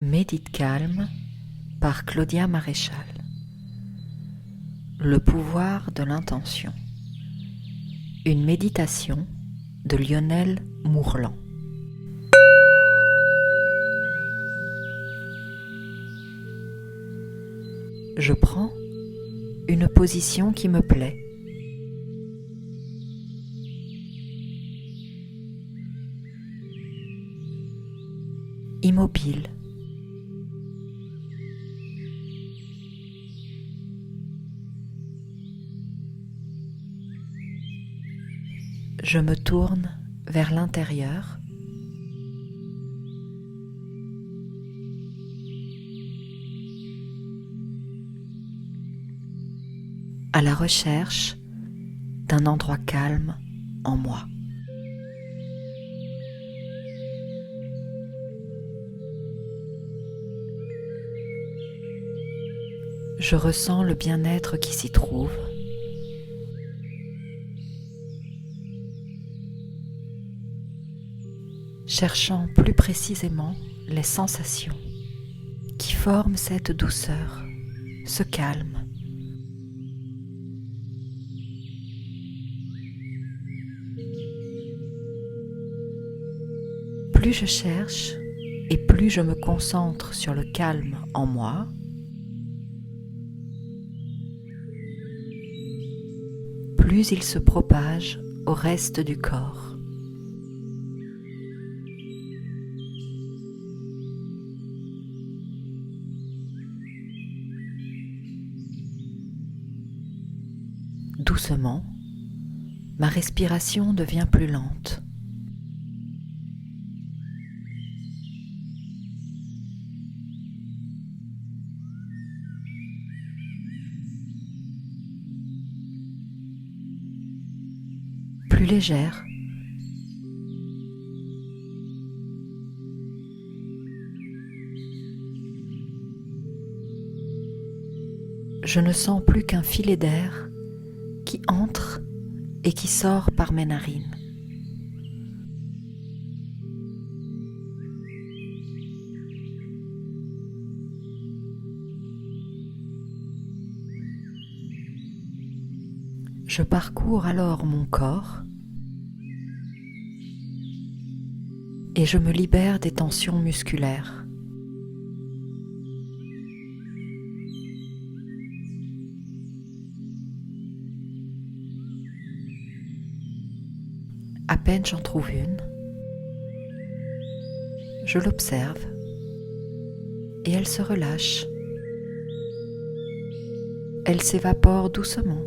Médite calme par Claudia Maréchal. Le pouvoir de l'intention. Une méditation de Lionel Mourlan. Je prends une position qui me plaît. Immobile. Je me tourne vers l'intérieur. À la recherche d'un endroit calme en moi. Je ressens le bien-être qui s'y trouve. Cherchant plus précisément les sensations qui forment cette douceur, ce calme. Plus je cherche et plus je me concentre sur le calme en moi, plus il se propage au reste du corps. Doucement, ma respiration devient plus lente. Plus légère. Je ne sens plus qu'un filet d'air qui entre et qui sort par mes narines. Je parcours alors mon corps et je me libère des tensions musculaires. À peine j'en trouve une, je l'observe et elle se relâche. Elle s'évapore doucement.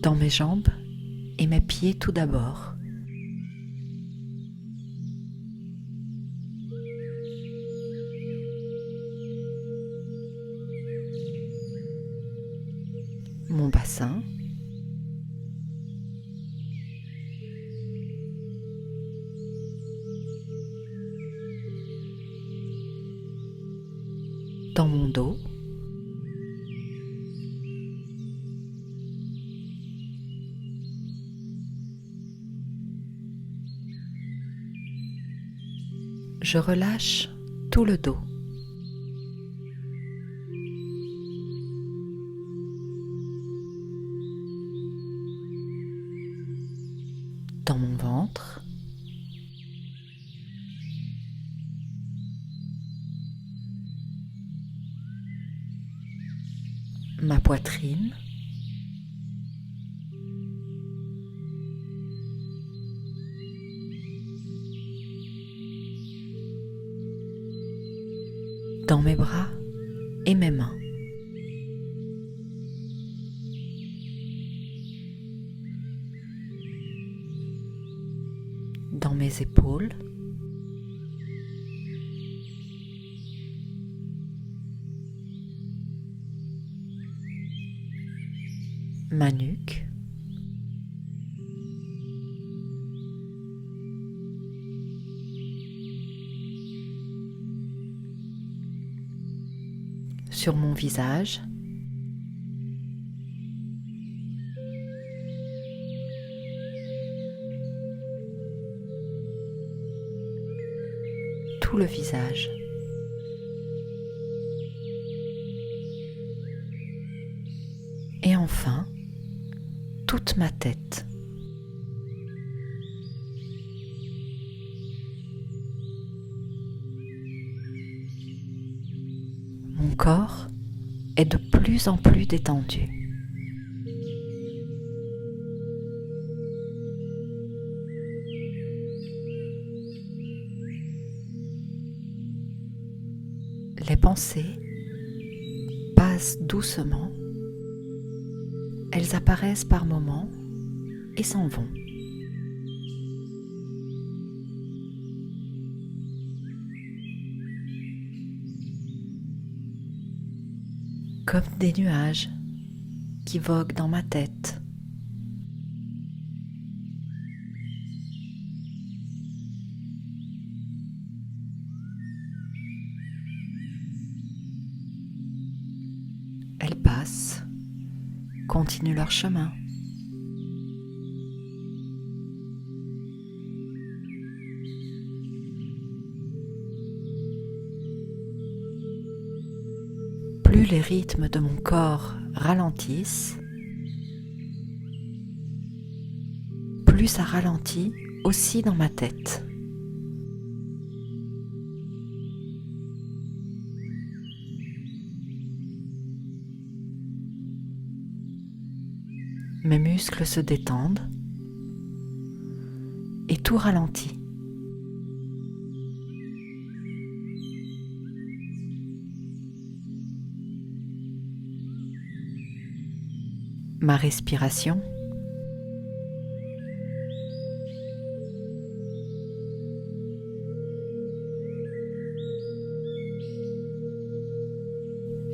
Dans mes jambes et mes pieds tout d'abord. Mon bassin, dans mon dos, je relâche tout le dos. Dans mon ventre, ma poitrine, dans mes bras et mes mains. Dans mes épaules, ma nuque, sur mon visage, tout le visage. Et enfin, toute ma tête. Mon corps est de plus en plus détendu. Les pensées passent doucement, elles apparaissent par moments et s'en vont. Comme des nuages qui voguent dans ma tête. Elles passent, continuent leur chemin. Plus les rythmes de mon corps ralentissent, plus ça ralentit aussi dans ma tête. Mes muscles se détendent et tout ralentit. Ma respiration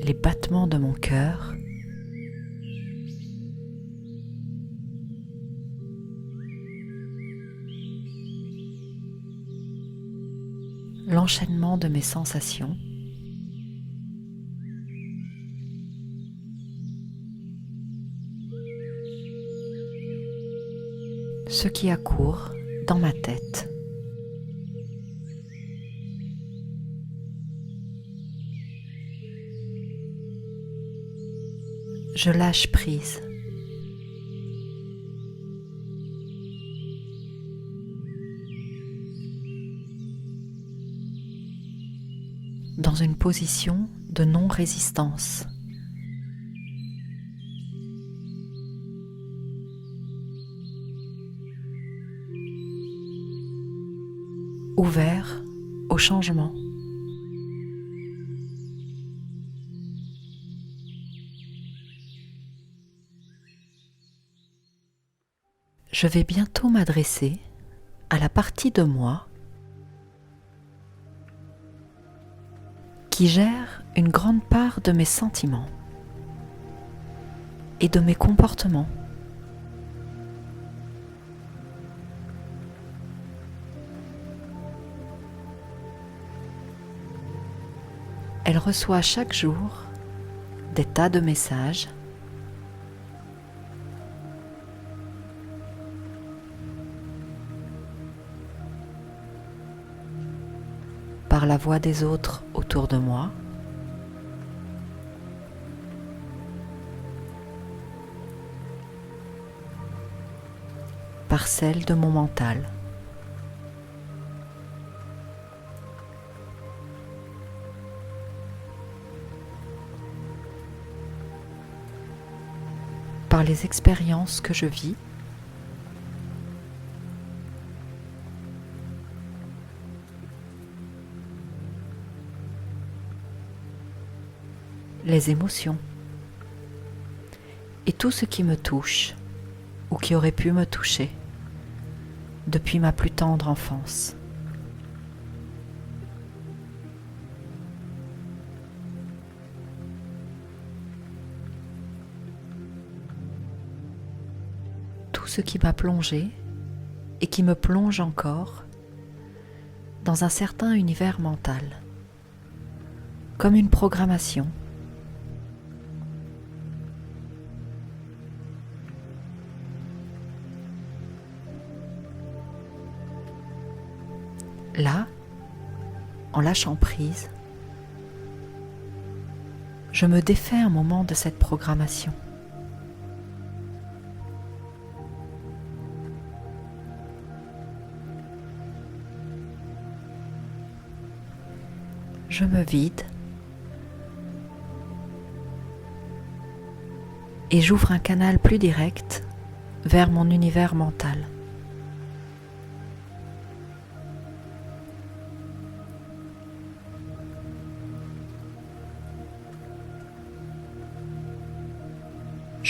les battements de mon cœur l'enchaînement de mes sensations ce qui accourt dans ma tête. Je lâche prise. Dans une position de non-résistance. Ouvert au changement. Je vais bientôt m'adresser à la partie de moi qui gère une grande part de mes sentiments et de mes comportements. Elle reçoit chaque jour des tas de messages par la voix des autres autour de moi, par celle de mon mental. Par les expériences que je vis, les émotions et tout ce qui me touche ou qui aurait pu me toucher depuis ma plus tendre enfance. Tout ce qui m'a plongé et qui me plonge encore dans un certain univers mental, comme une programmation. Là, en lâchant prise, je me défais un moment de cette programmation. Je me vide et j'ouvre un canal plus direct vers mon univers mental.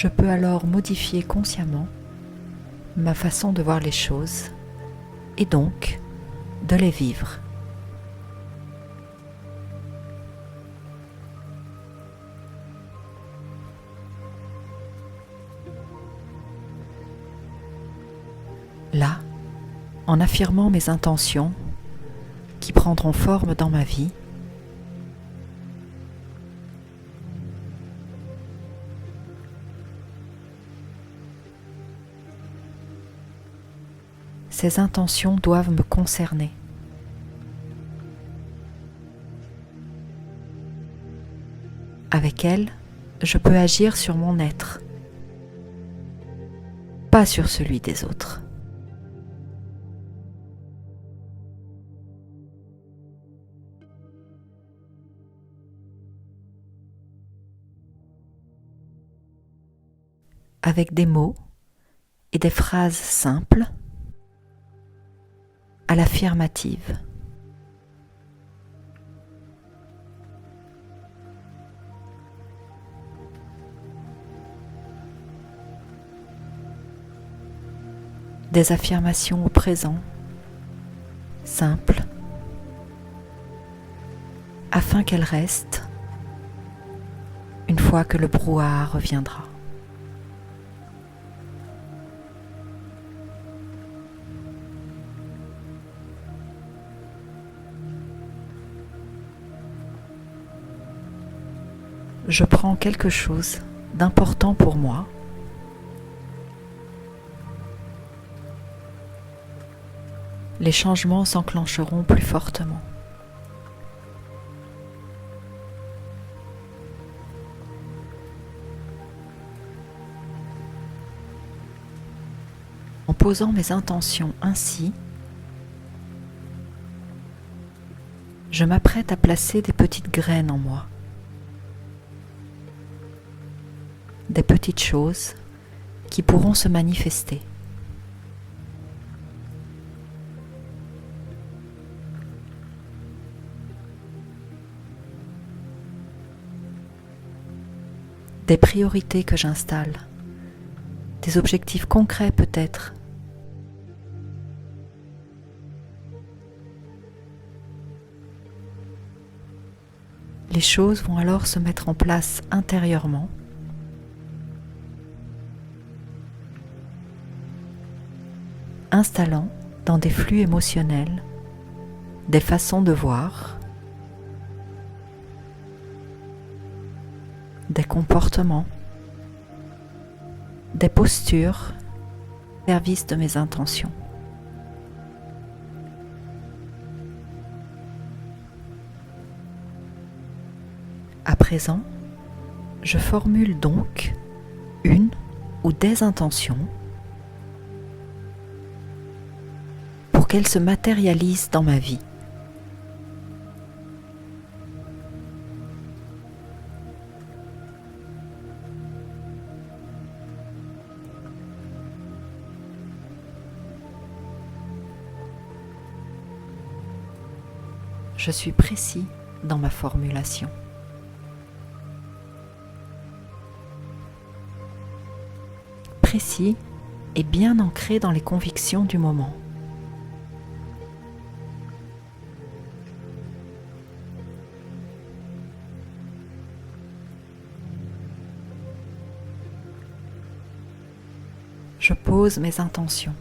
Je peux alors modifier consciemment ma façon de voir les choses et donc de les vivre. Là, en affirmant mes intentions qui prendront forme dans ma vie, ces intentions doivent me concerner. Avec elles, je peux agir sur mon être, pas sur celui des autres. Avec des mots et des phrases simples, à l'affirmative. Des affirmations au présent, simples, afin qu'elles restent une fois que le brouhaha reviendra. Je prends quelque chose d'important pour moi les changements s'enclencheront plus fortement. En posant mes intentions ainsi, je m'apprête à placer des petites graines en moi, des petites choses qui pourront se manifester. Des priorités que j'installe, des objectifs concrets peut-être. Les choses vont alors se mettre en place intérieurement, installant dans des flux émotionnels des façons de voir, des comportements, des postures au service de mes intentions. À présent, je formule donc une ou des intentions pour qu'elles se matérialisent dans ma vie. Je suis précis dans ma formulation. Précis et bien ancré dans les convictions du moment. Je pose mes intentions.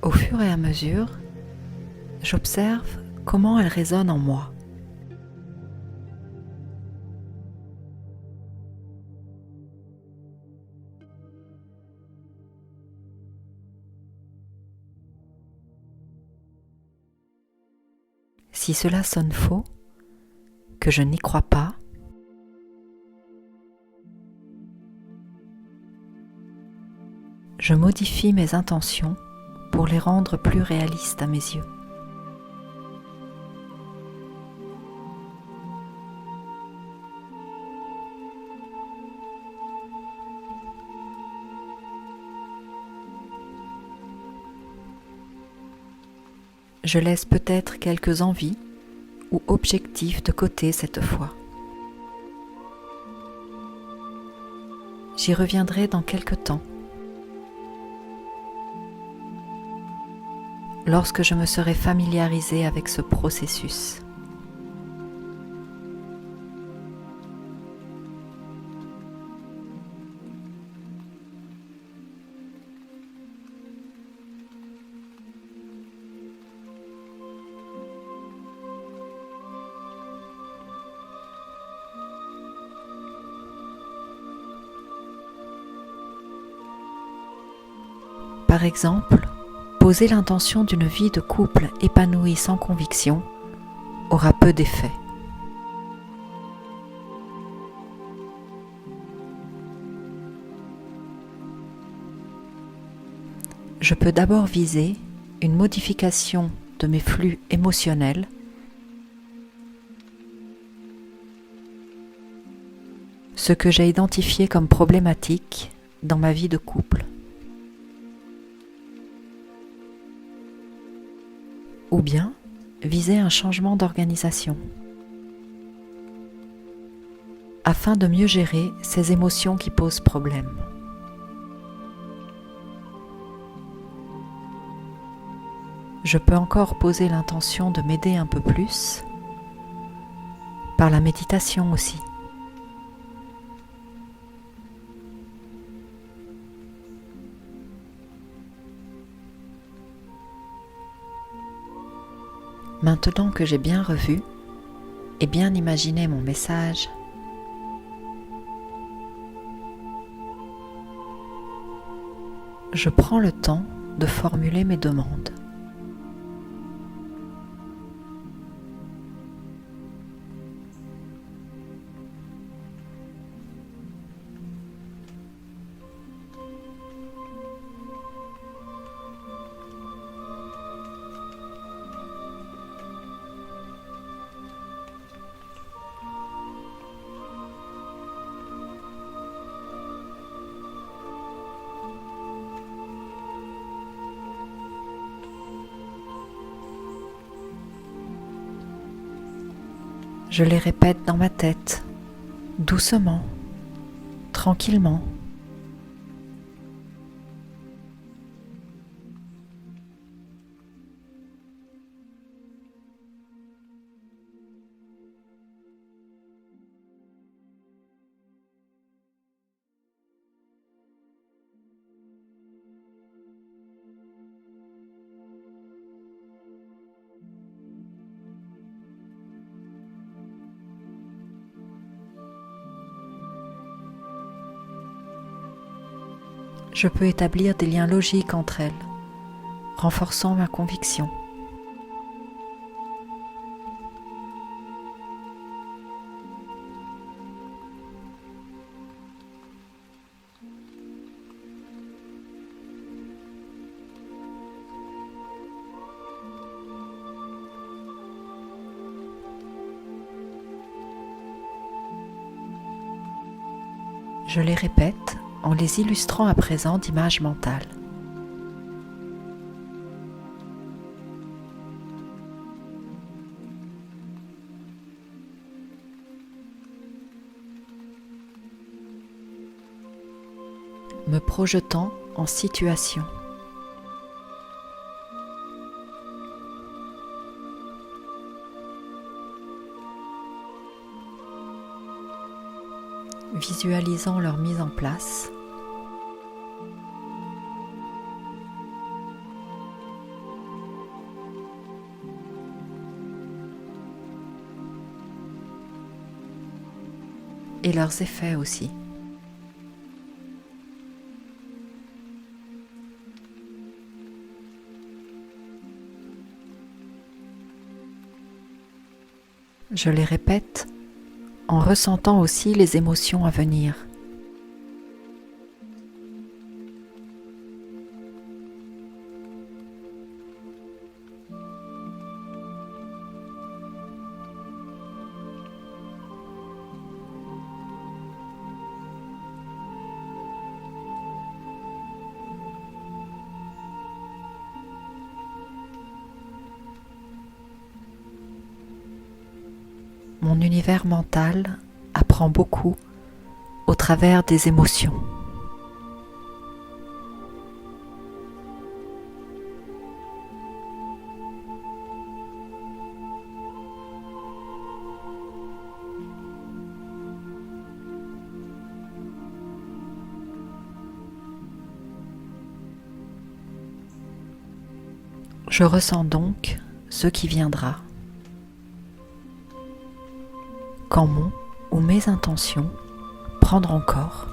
Au fur et à mesure, j'observe comment elles résonnent en moi. Si cela sonne faux, que je n'y crois pas, je modifie mes intentions pour les rendre plus réalistes à mes yeux. Je laisse peut-être quelques envies ou objectifs de côté cette fois. J'y reviendrai dans quelque temps, lorsque je me serai familiarisée avec ce processus. Par exemple, poser l'intention d'une vie de couple épanouie sans conviction aura peu d'effet. Je peux d'abord viser une modification de mes flux émotionnels, ce que j'ai identifié comme problématique dans ma vie de couple. Ou bien viser un changement d'organisation, afin de mieux gérer ces émotions qui posent problème. Je peux encore poser l'intention de m'aider un peu plus, par la méditation aussi. Maintenant que j'ai bien revu et bien imaginé mon message, je prends le temps de formuler mes demandes. Je les répète dans ma tête, doucement, tranquillement. Je peux établir des liens logiques entre elles, renforçant ma conviction. Je les répète en les illustrant à présent d'images mentales. Me projetant en situation. Visualisant leur mise en place. Et leurs effets aussi. Je les répète en ressentant aussi les émotions à venir. Mon univers mental apprend beaucoup au travers des émotions. Je ressens donc ce qui viendra. Quand mon ou mes intentions prendront corps,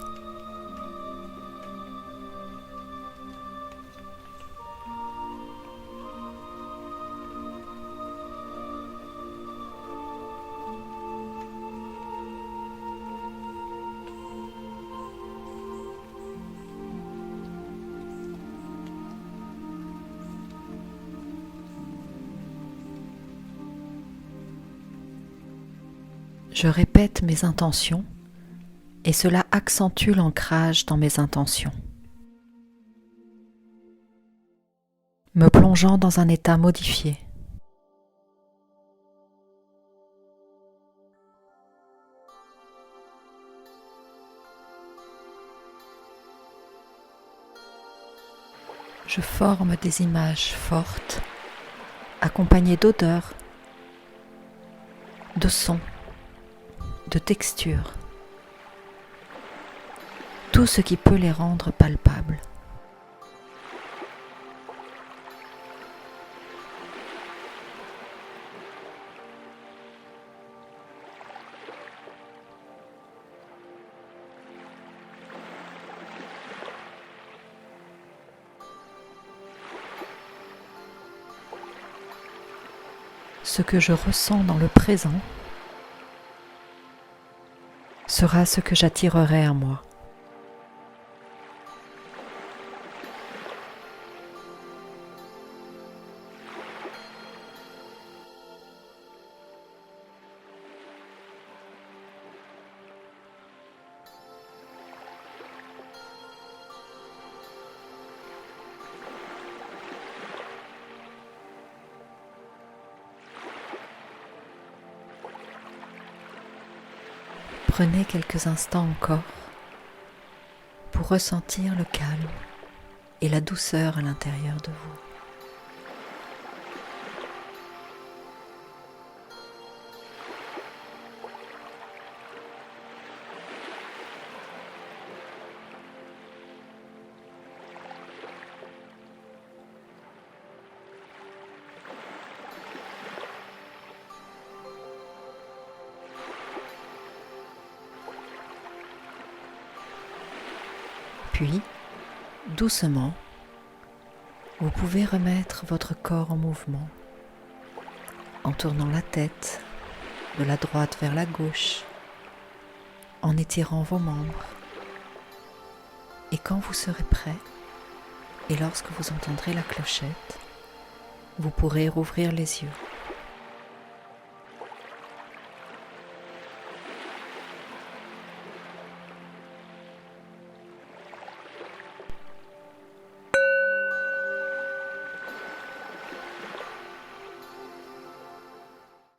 je répète mes intentions et cela accentue l'ancrage dans mes intentions, me plongeant dans un état modifié. Je forme des images fortes, accompagnées d'odeurs, de sons, de textures, tout ce qui peut les rendre palpables. Ce que je ressens dans le présent sera ce que j'attirerai à moi. Prenez quelques instants encore pour ressentir le calme et la douceur à l'intérieur de vous. Puis, doucement, vous pouvez remettre votre corps en mouvement en tournant la tête de la droite vers la gauche, en étirant vos membres. Et quand vous serez prêt, et lorsque vous entendrez la clochette, vous pourrez rouvrir les yeux.